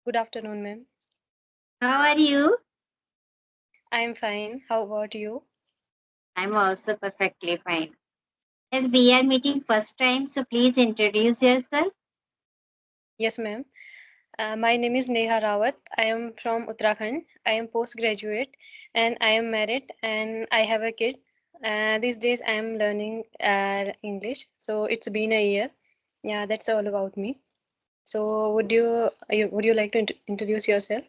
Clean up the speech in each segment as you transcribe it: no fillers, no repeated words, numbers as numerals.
Good afternoon, ma'am. How are you? I'm fine. How about you? I'm also perfectly fine. As we are meeting first time, so please introduce yourself. Yes, ma'am. My name is Neha Rawat. I am from Uttarakhand. I am postgraduate and I am married and I have a kid. These days I am learning English. So it's been a year. Yeah, that's all about me. So would you like to introduce yourself?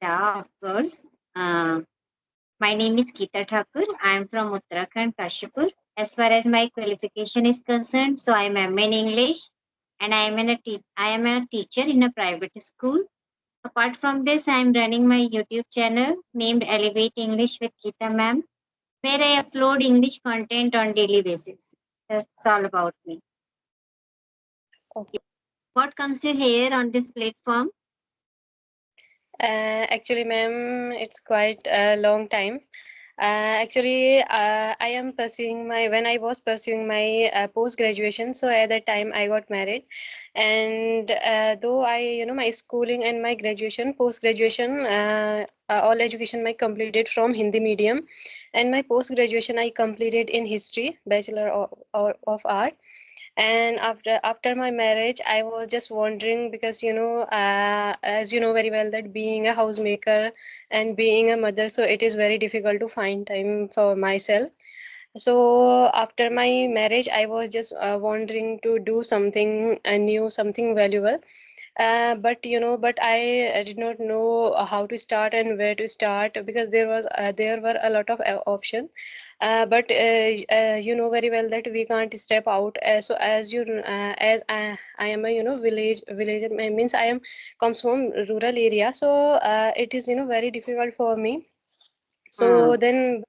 Yeah, of course. Uh, my name is Geeta Thakur. I am from Uttarakhand, Kashipur. As far as my qualification is concerned, so I am in English and I am a teacher in a private school. Apart from this, I am running my YouTube channel named Elevate English with Geeta Ma'am, where I upload English content on daily basis. That's all about me. Okay. What comes you here on this platform? Actually, ma'am, it's quite a long time. I am pursuing my when I was pursuing my post graduation. So at that time, I got married, and though my schooling and my graduation, post graduation, all education I completed from Hindi medium, and my post graduation I completed in history, bachelor of art. And after my marriage I was just wondering because as you know very well that being a housemaker and being a mother, so it is very difficult to find time for myself. So after my marriage I was just wondering to do something new, something valuable. But I did not know how to start and where to start because there were a lot of option. But you know very well that we can't step out. So as I am a village means I am comes from rural area. So it is very difficult for me. So Hmm. then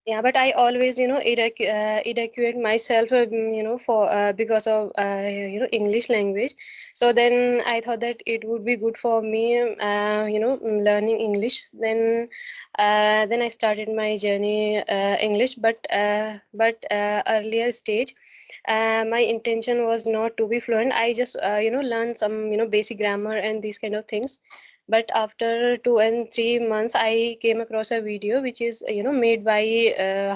yeah, but I always educate myself for because of English language. So then I thought that it would be good for me learning English. Then I started my journey English, but earlier stage my intention was not to be fluent. I just learn some basic grammar and these kind of things. But after 2 and 3 months I came across a video which is made by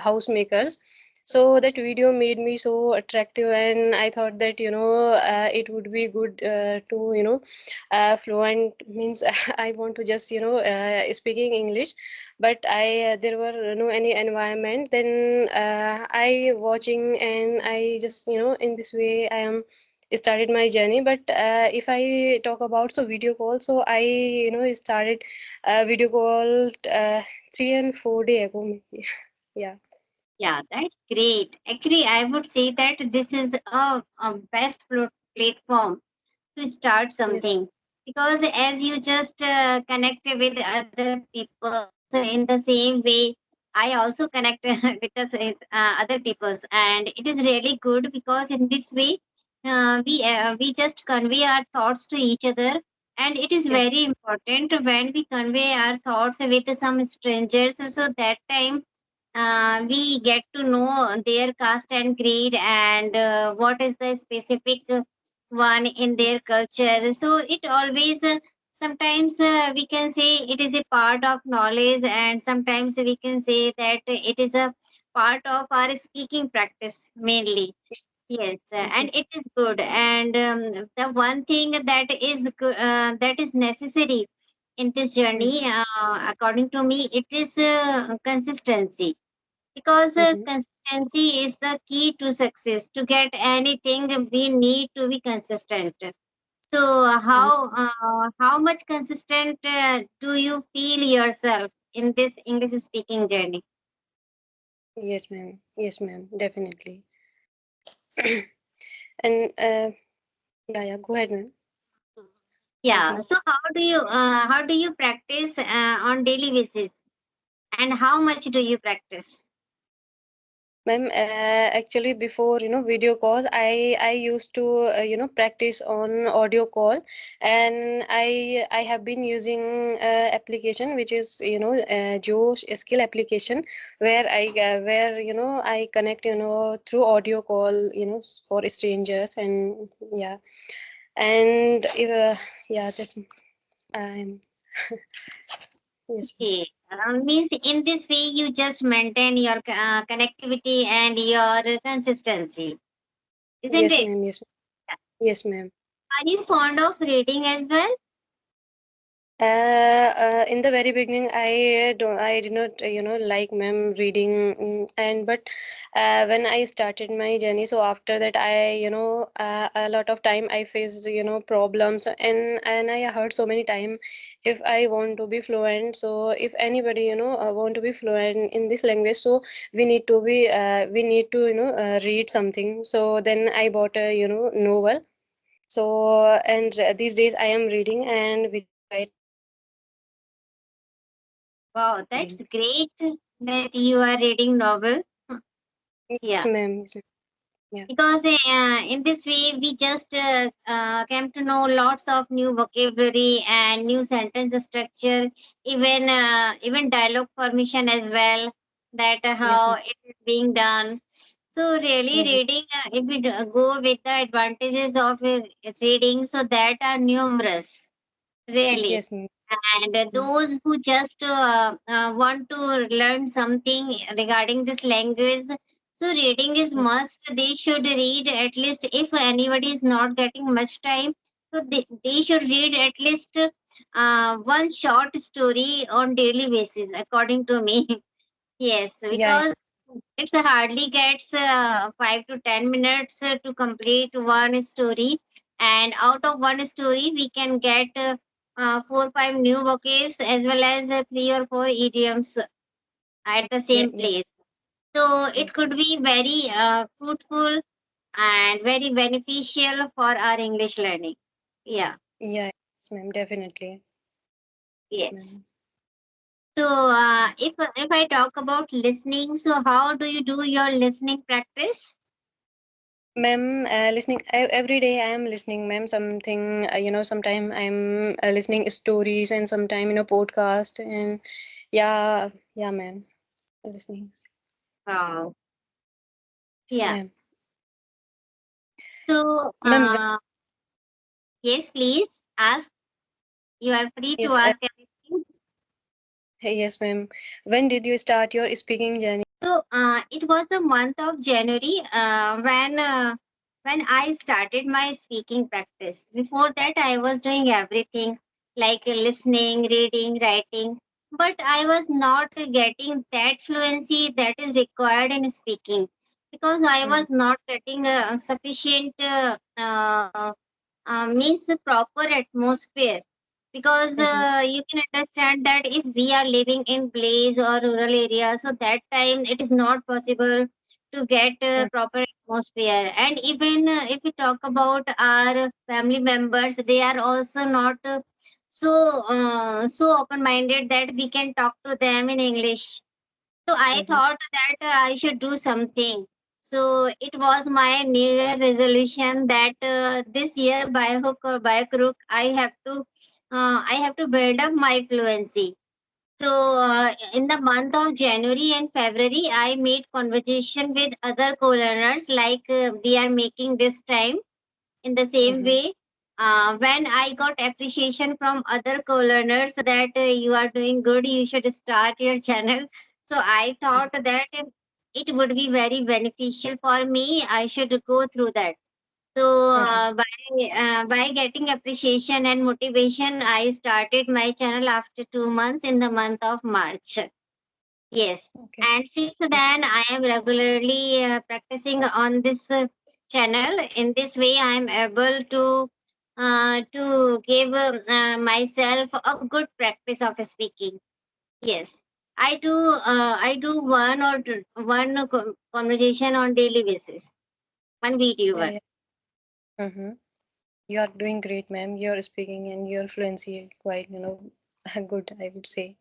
housemakers. So that video made me so attractive, and I thought that it would be good to fluent means I want to just speaking English. But I there were no any environment. Then I watching, and I just in this way I am started my journey. But if I talk about so video call, so I started video call 3 and 4 day ago maybe. Yeah. Yeah, that's great. Actually, I would say that this is a best platform to start Yes. something because as you just connect with other peoples in the same way, I also connect with other peoples, and it is really good because in this way we just convey our thoughts to each other, and it is Yes. very important when we convey our thoughts with some strangers. So that time we get to know their caste and creed and what is the specific one in their culture. So it always sometimes we can say it is a part of knowledge, and sometimes we can say that it is a part of our speaking practice mainly. Yes, Yes, and it is good. And the one thing that is necessary in this ma'am. journey, according to me, it is consistency, because Mm-hmm. consistency is the key to success. To get anything we need to be consistent. So how much consistent do you feel yourself in this English speaking journey? Yes, ma'am. Yes, ma'am, definitely. And yeah, go ahead, ma'am. I Yeah, think. so how do you practice on daily basis, and how much do you practice? Ma'am, actually, before video calls, I used to practice on audio call, and I have been using application which is Josh skill application, where I connect through audio call for strangers. And yeah. And yeah, this. I'm yes, ma'am. Okay. Means in this way you just maintain your connectivity and your consistency, isn't Yes, it? ma'am. Yes, yes, ma'am. Are you fond of reading as well? In the very beginning, I did not, like ma'am reading, and but when I started my journey, so after that, a lot of time I faced, problems, and I heard so many time, if I want to be fluent, so if anybody, want to be fluent in this language, so we need to, read something. So then I bought a, novel. So and these days I am reading, and which is quite, Wow, that's reading. great that you are reading novel. Yes, Yeah. ma'am. Yes, ma'am. Yeah. Because in this way we just came to know lots of new vocabulary and new sentence structure, even dialogue formation as well, that Yes, how ma'am. it is being done. So really Mm-hmm. reading, if we go with the advantages of reading, so that are numerous, really. Yes, ma'am. And Mm. those who just want to learn something regarding this language, so reading is Yes, must. They should read at least, if anybody is not getting much time, so they should read at least one short story on daily basis, according to me. Yes, yeah, yeah. because it's hardly gets 5 to 10 minutes to complete one story, and out of one story we can get 4 5 new vocabs as well as 3 or 4 idioms at the Yeah, same yes, place. So it yes. could be very fruitful and very beneficial for our English learning. Yeah, Yeah, yes, ma'am. Definitely. Yes, yes. ma'am. So Yes, ma'am. if I talk about listening, so how do you do your listening practice? Ma'am, listening every day. I am listening, ma'am. Something, sometime I'm listening stories, and sometime, podcast, and yeah, yeah, ma'am. Listening. Wow. Yes, Yeah. ma'am. So, Ma'am, yes, please ask. You are free to yes, ask everything. yes, ma'am. When did you start your speaking journey? So, it was the month of January when I started my speaking practice. Before that, I was doing everything like listening, reading, writing, but I was not getting that fluency that is required in speaking because I Mm-hmm. was not getting sufficient means the proper atmosphere, because Mm-hmm. you can understand that if we are living in place or rural areas, so that time it is not possible to get proper atmosphere. And even if we talk about our family members, they are also not so open minded that we can talk to them in English. So I Mm-hmm. thought that I should do something. So it was my New Year resolution that this year, by hook or by crook, I have to build up my fluency. So in the month of January and February, I made conversation with other co-learners like we are making this time. In the same Mm-hmm. way, when I got appreciation from other co-learners that you are doing good, you should start your channel. So I thought that it would be very beneficial for me. I should go through that. So Mm-hmm. by getting appreciation and motivation, I started my channel after 2 months in the month of March. Yes, Okay. and since then I am regularly practicing on this channel. In this way, I am able to give myself a good practice of speaking. Yes, I do one conversation on daily basis, one video Yeah, one. yeah. Mm-hmm. You are doing great, ma'am. Your speaking and your fluency quite, good, I would say.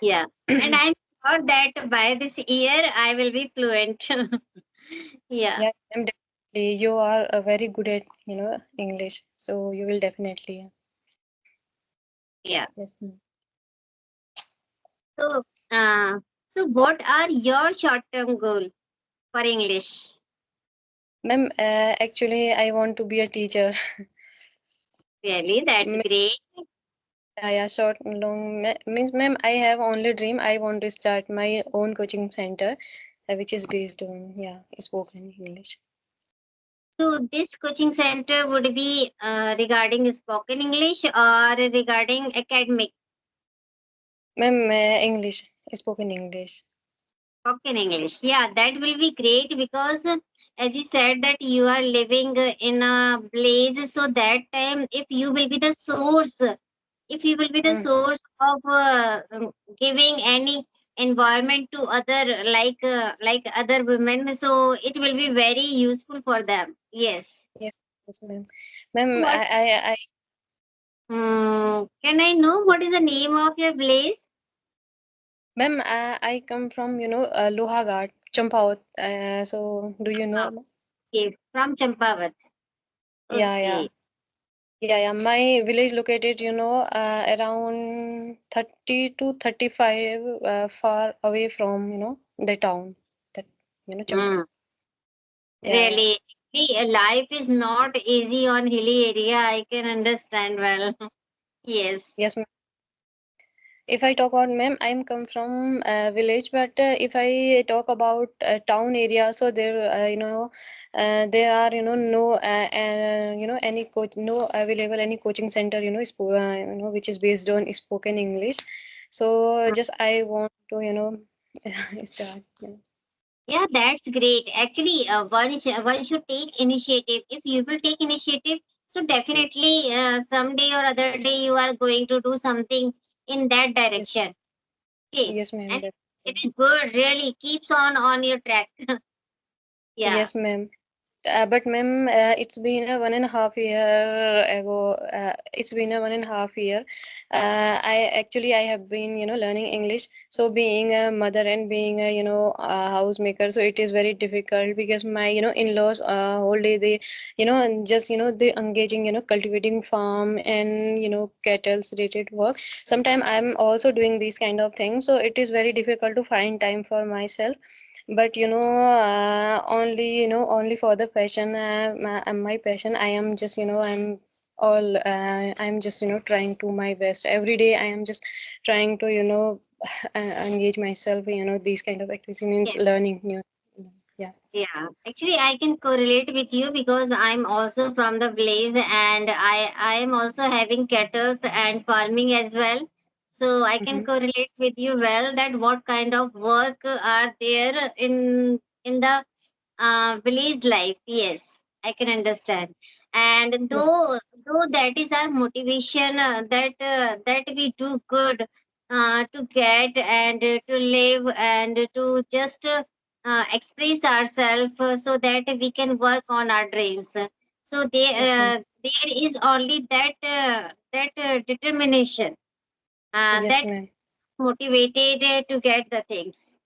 Yeah, and I'm sure that by this year I will be fluent. Yeah, Yeah, I'm definitely. You are very good at, English, so you will definitely. yeah. Yes, ma'am. So, uh, so what are your short-term goal for English? Ma'am, actually, I want to be a teacher. Really, that's Miss- great. Yeah, short, long means, ma'am, I have only dream. I want to start my own coaching center, which is based on, yeah, spoken English. So this coaching center would be regarding spoken English or regarding academic Ma'am, English, spoken English. spoken English. Yeah, that will be great because as you said that you are living in a place, so that time if you will be the source, if you will be the Mm, source of giving any environment to other like other women, so it will be very useful for them. Yes. yes, yes, ma'am. Ma'am, What can I know what is the name of your place? ma'am, I come from, Lohaghat, Champawat. So do you Ah, know? okay, from Champavat. Yeah, yeah. Okay. Yeah, yeah. My village located, around 30 to 35 far away from, the town. That, Champarat. Hmm. Yeah, yeah. Really, see, life is not easy on hilly area. I can understand well. Yes. Yes, ma'am. If I talk about, ma'am, I'm come from village, but if I talk about town area, so there, there are, no, any coach, no available any coaching center, which is based on spoken English. So just I want to, start. Yeah, that's great. Actually, one should take initiative. If you will take initiative, so definitely someday or other day you are going to do something in that Yes, direction. Okay, yes, ma'am. and it is good. Really, keeps on your track. Yeah. Yes, ma'am. But ma'am, it's been a 1.5 year ago. It's been a 1.5 year. I have been, learning English. So being a mother and being a, housemaker, so it is very difficult because my, in-laws, whole day they, and just, they engaging, cultivating farm and, cattle's related work. Sometimes I'm also doing these kind of things. So it is very difficult to find time for myself, but only, only for the passion, my passion, I am just, I'm just, trying to my best every day. I am just trying to, engage myself, these kind of activities means learning new. Yeah. Yeah, actually, I can correlate with you because I'm also from the village and I am also having cattle and farming as well. So I can Mm-hmm. correlate with you well that what kind of work are there in the village life. Yes, I can understand. And Yes. though that is our motivation that we do good to get and to live and to just express ourselves so that we can work on our dreams. So Yes, ma'am. there is only that determination Yes, that ma'am. motivated to get the things.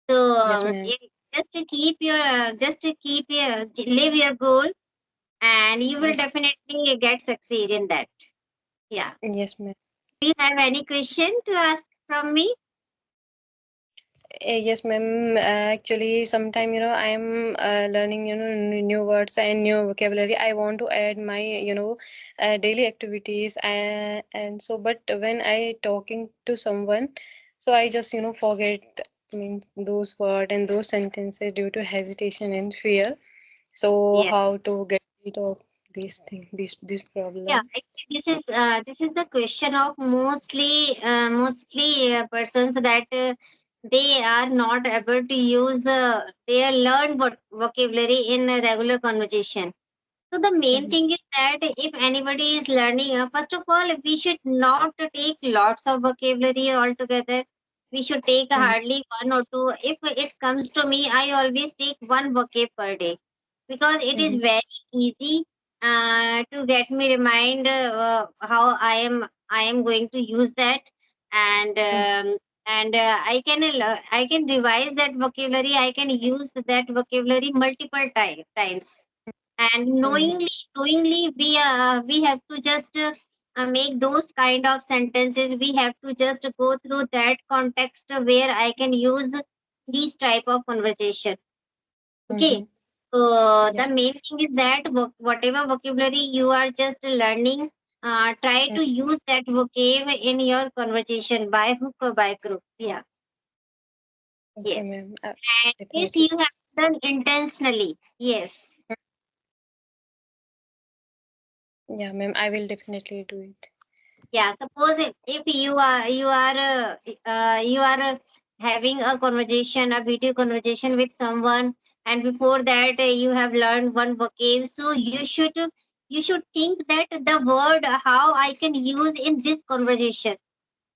So Yes, ma'am. just to keep your live your goal, and you will Yes. definitely get succeed in that. Yeah. Yes, ma'am. Do you have any question to ask from me? Yes, ma'am. Actually, sometime, I'm learning, new words and new vocabulary. I want to add my, daily activities, and so. But when I talking to someone, so I just, forget, means those words and those sentences due to hesitation and fear. So Yeah. how to get rid of these things, this Yeah, problem? actually, this is the question of mostly persons that they are not able to use their learned vocabulary in a regular conversation. So the main Mm-hmm. thing is that if anybody is learning, first of all, we should not take lots of vocabulary altogether. We should take Mm-hmm. hardly one or two. If it comes to me, I always take one vocab per day because it is Mm-hmm. very easy to get me remind how I am going to use that, and I can revise that vocabulary. I can use that vocabulary multiple times, and Mm-hmm. knowingly we have to just make those kind of sentences. We have to just go through that context where I can use these type of conversation. Okay, Mm-hmm. so the Yes. main thing is that whatever vocabulary you are just learning, try to use that vocab in your conversation by hook or by crook. Yeah. Okay, Yes. ma'am. And this Definitely. you have done intentionally. Yes. Yeah, ma'am. I will definitely do it. Yeah, suppose if you are having a conversation, a video conversation with someone, and before that you have learned one vocab, so you should think that the word how I can use in this conversation.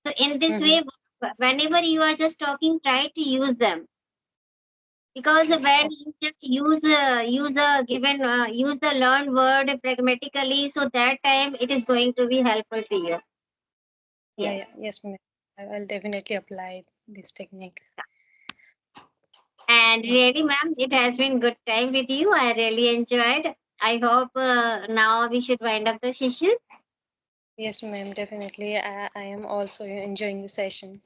So in this Mm-hmm. way, whenever you are just talking, try to use them, because when you just use the given use the learned word pragmatically, so that time it is going to be helpful to you. Yeah, Yes. yeah. Yes, ma'am. I will definitely apply this technique. And Yeah. really, ma'am, it has been good time with you. I really enjoyed. I hope now we should wind up the session. Yes, ma'am. Definitely. I am also enjoying the session.